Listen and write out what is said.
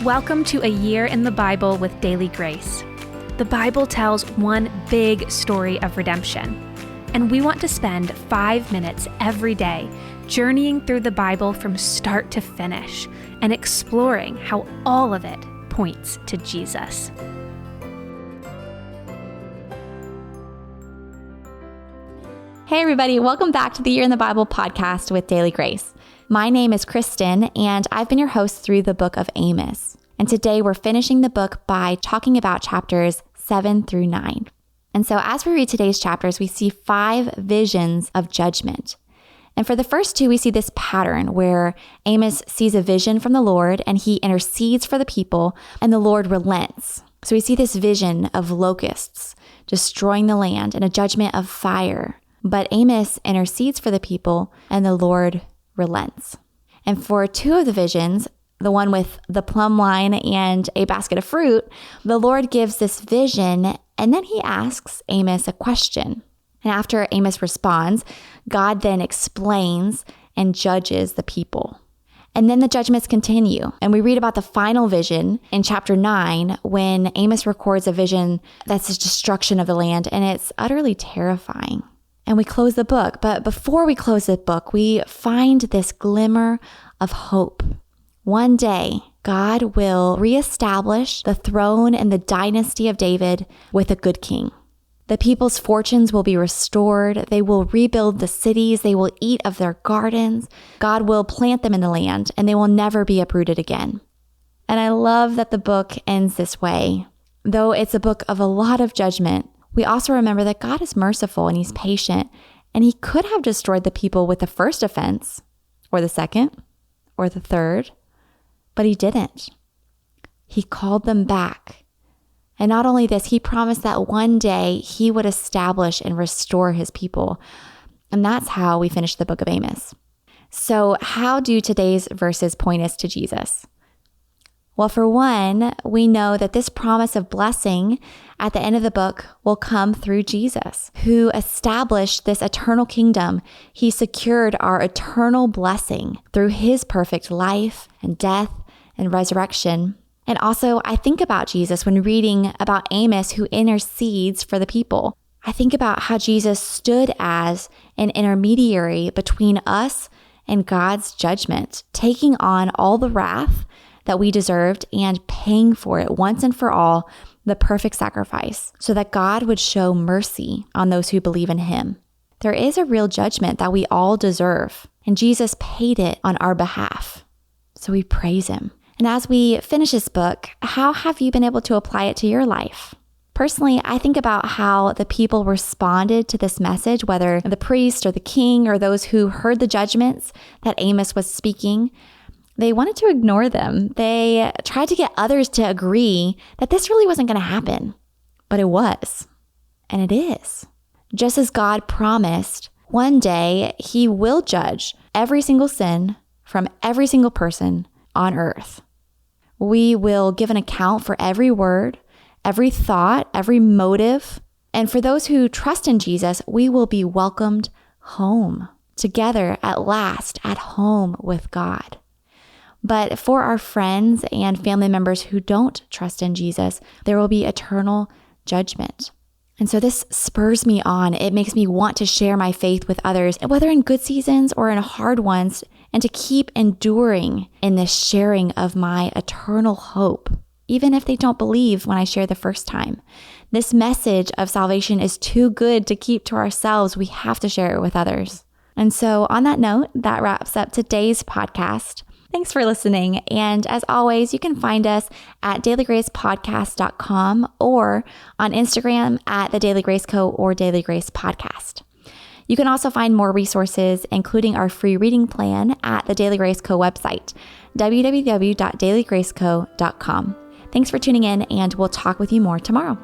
Welcome to A Year in the Bible with Daily Grace. The Bible tells one big story of redemption, and we want to spend 5 minutes every day journeying through the Bible from start to finish and exploring how all of it points to Jesus. Hey everybody, welcome back to the Year in the Bible podcast with Daily Grace. My name is Kristen, and I've been your host through the book of Amos. And today we're finishing the book by talking about chapters 7 through 9. And so as we read today's chapters, we see 5 visions of judgment. And for the first 2, we see this pattern where Amos sees a vision from the Lord and he intercedes for the people, and the Lord relents. So we see this vision of locusts destroying the land and a judgment of fire. But Amos intercedes for the people, and the Lord relents. And for 2 of the visions, the one with the plumb line and a basket of fruit, the Lord gives this vision, and then he asks Amos a question. And after Amos responds, God then explains and judges the people. And then the judgments continue. And we read about the final vision in chapter 9 when Amos records a vision that's the destruction of the land, and it's utterly terrifying. And we close the book. But before we close the book, we find this glimmer of hope. One day, God will reestablish the throne and the dynasty of David with a good king. The people's fortunes will be restored. They will rebuild the cities. They will eat of their gardens. God will plant them in the land, and they will never be uprooted again. And I love that the book ends this way. Though it's a book of a lot of judgment, we also remember that God is merciful and he's patient, and he could have destroyed the people with the first offense, or the second, or the third, but he didn't. He called them back. And not only this, he promised that one day he would establish and restore his people. And that's how we finish the book of Amos. So how do today's verses point us to Jesus? Well, for one, we know that this promise of blessing at the end of the book will come through Jesus, who established this eternal kingdom. He secured our eternal blessing through his perfect life and death and resurrection. And also, I think about Jesus when reading about Amos, who intercedes for the people. I think about how Jesus stood as an intermediary between us and God's judgment, taking on all the wrath that we deserved and paying for it once and for all, the perfect sacrifice, so that God would show mercy on those who believe in him. There is a real judgment that we all deserve, and Jesus paid it on our behalf. So we praise him. And as we finish this book, how have you been able to apply it to your life? Personally, I think about how the people responded to this message, whether the priest or the king or those who heard the judgments that Amos was speaking. They wanted to ignore them. They tried to get others to agree that this really wasn't going to happen. But it was. And it is. Just as God promised, one day he will judge every single sin from every single person on earth. We will give an account for every word, every thought, every motive. And for those who trust in Jesus, we will be welcomed home, together at last, at home with God. But for our friends and family members who don't trust in Jesus, there will be eternal judgment. And so this spurs me on. It makes me want to share my faith with others, whether in good seasons or in hard ones, and to keep enduring in this sharing of my eternal hope, even if they don't believe when I share the first time. This message of salvation is too good to keep to ourselves. We have to share it with others. And so on that note, that wraps up today's podcast. Thanks for listening. And as always, you can find us at dailygracepodcast.com or on Instagram at the Daily Grace Co. or Daily Grace Podcast. You can also find more resources, including our free reading plan at the Daily Grace Co. website, www.dailygraceco.com. Thanks for tuning in, and we'll talk with you more tomorrow.